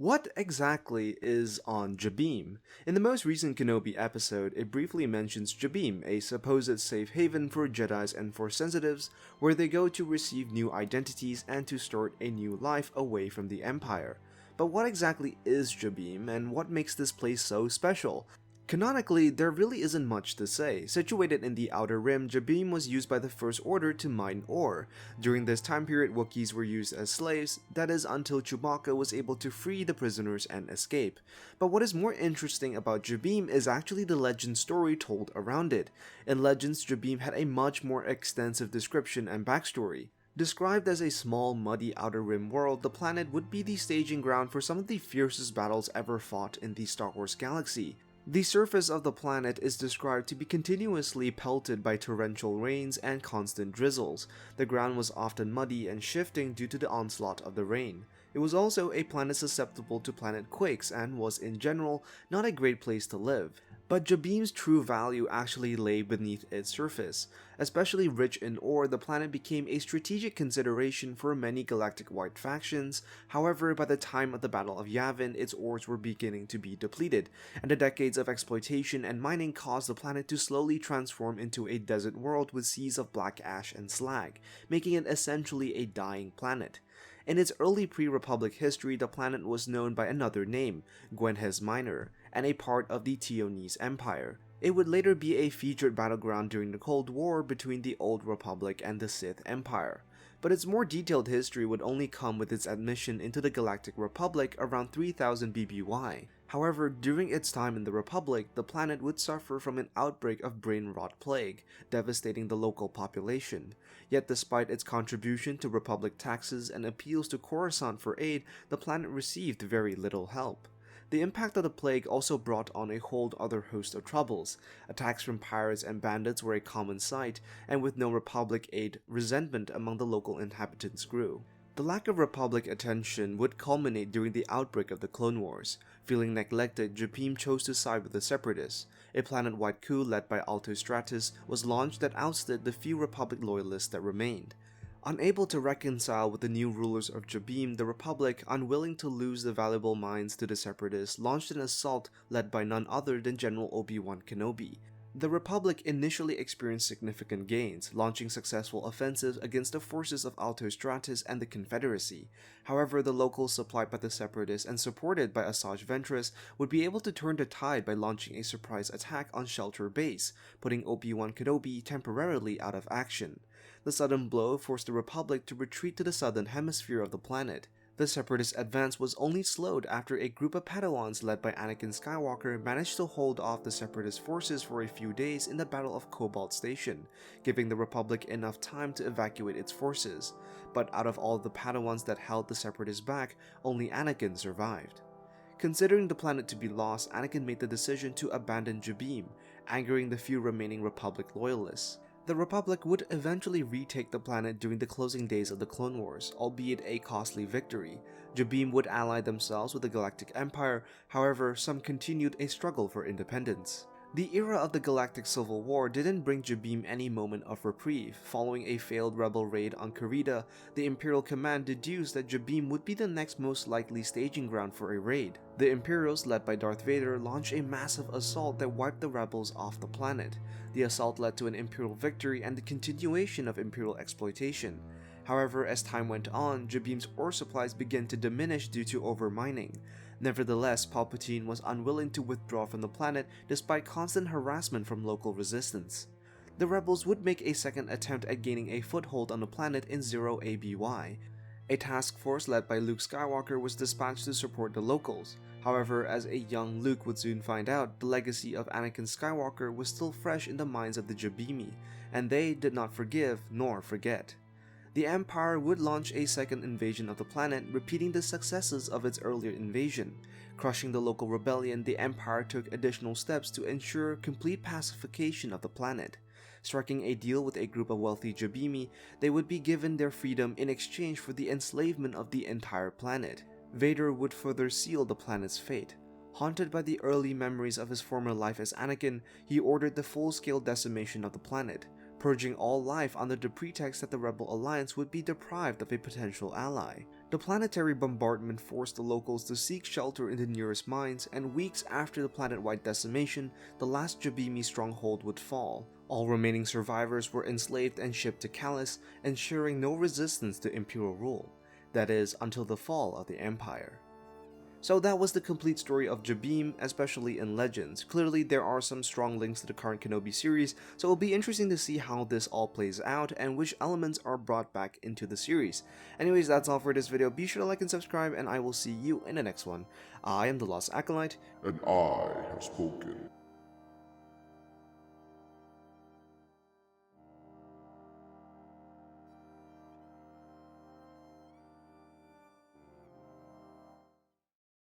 What exactly is on Jabiim? In the most recent Kenobi episode, it briefly mentions Jabiim, a supposed safe haven for jedis and Force sensitives, where they go to receive new identities and to start a new life away from the Empire. But what exactly is Jabiim, and what makes this place so special? Canonically, there really isn't much to say. Situated in the Outer Rim, Jabiim was used by the First Order to mine ore. During this time period, Wookiees were used as slaves, that is until Chewbacca was able to free the prisoners and escape. But what is more interesting about Jabiim is actually the legend story told around it. In Legends, Jabiim had a much more extensive description and backstory. Described as a small, muddy Outer Rim world, the planet would be the staging ground for some of the fiercest battles ever fought in the Star Wars galaxy. The surface of the planet is described to be continuously pelted by torrential rains and constant drizzles. The ground was often muddy and shifting due to the onslaught of the rain. It was also a planet susceptible to planet quakes and was in general not a great place to live. But Jabiim's true value actually lay beneath its surface. Especially rich in ore, the planet became a strategic consideration for many galactic-wide factions. However, by the time of the Battle of Yavin, its ores were beginning to be depleted, and the decades of exploitation and mining caused the planet to slowly transform into a desert world with seas of black ash and slag, making it essentially a dying planet. In its early pre-Republic history, the planet was known by another name, Gwenhez Minor, and a part of the Tionese Empire. It would later be a featured battleground during the Cold War between the Old Republic and the Sith Empire. But its more detailed history would only come with its admission into the Galactic Republic around 3000 BBY. However, during its time in the Republic, the planet would suffer from an outbreak of brain rot plague, devastating the local population. Yet despite its contribution to Republic taxes and appeals to Coruscant for aid, the planet received very little help. The impact of the plague also brought on a whole other host of troubles. Attacks from pirates and bandits were a common sight, and with no Republic aid, resentment among the local inhabitants grew. The lack of Republic attention would culminate during the outbreak of the Clone Wars. Feeling neglected, Jabiim chose to side with the Separatists. A planet-wide coup led by Alto Stratus was launched that ousted the few Republic loyalists that remained. Unable to reconcile with the new rulers of Jabiim, the Republic, unwilling to lose the valuable mines to the Separatists, launched an assault led by none other than General Obi-Wan Kenobi. The Republic initially experienced significant gains, launching successful offensives against the forces of Alto Stratus and the Confederacy. However, the locals supplied by the Separatists and supported by Asajj Ventress would be able to turn the tide by launching a surprise attack on Shelter Base, putting Obi-Wan Kenobi temporarily out of action. The sudden blow forced the Republic to retreat to the southern hemisphere of the planet. The Separatist advance was only slowed after a group of Padawans led by Anakin Skywalker managed to hold off the Separatist forces for a few days in the Battle of Cobalt Station, giving the Republic enough time to evacuate its forces. But out of all the Padawans that held the Separatists back, only Anakin survived. Considering the planet to be lost, Anakin made the decision to abandon Jabiim, angering the few remaining Republic loyalists. The Republic would eventually retake the planet during the closing days of the Clone Wars, albeit a costly victory. Jabiim would ally themselves with the Galactic Empire, however, some continued a struggle for independence. The era of the Galactic Civil War didn't bring Jabiim any moment of reprieve. Following a failed rebel raid on Karita, the Imperial Command deduced that Jabiim would be the next most likely staging ground for a raid. The Imperials, led by Darth Vader, launched a massive assault that wiped the rebels off the planet. The assault led to an Imperial victory and the continuation of Imperial exploitation. However, as time went on, Jabiim's ore supplies began to diminish due to overmining. Nevertheless, Palpatine was unwilling to withdraw from the planet despite constant harassment from local resistance. The rebels would make a second attempt at gaining a foothold on the planet in 0 ABY. A task force led by Luke Skywalker was dispatched to support the locals. However, as a young Luke would soon find out, the legacy of Anakin Skywalker was still fresh in the minds of the Jabiimi, and they did not forgive nor forget. The Empire would launch a second invasion of the planet, repeating the successes of its earlier invasion. Crushing the local rebellion, the Empire took additional steps to ensure complete pacification of the planet. Striking a deal with a group of wealthy Jabiimi, they would be given their freedom in exchange for the enslavement of the entire planet. Vader would further seal the planet's fate. Haunted by the early memories of his former life as Anakin, he ordered the full-scale decimation of the planet, purging all life under the pretext that the Rebel Alliance would be deprived of a potential ally. The planetary bombardment forced the locals to seek shelter in the nearest mines, and weeks after the planet-wide decimation, the last Jabiimi stronghold would fall. All remaining survivors were enslaved and shipped to Callus, ensuring no resistance to Imperial rule. That is, until the fall of the Empire. So that was the complete story of Jabiim, especially in Legends. Clearly there are some strong links to the current Kenobi series, so it'll be interesting to see how this all plays out and which elements are brought back into the series. Anyways, that's all for this video. Be sure to like and subscribe, and I will see you in the next one. I am the Lost Acolyte, and I have spoken.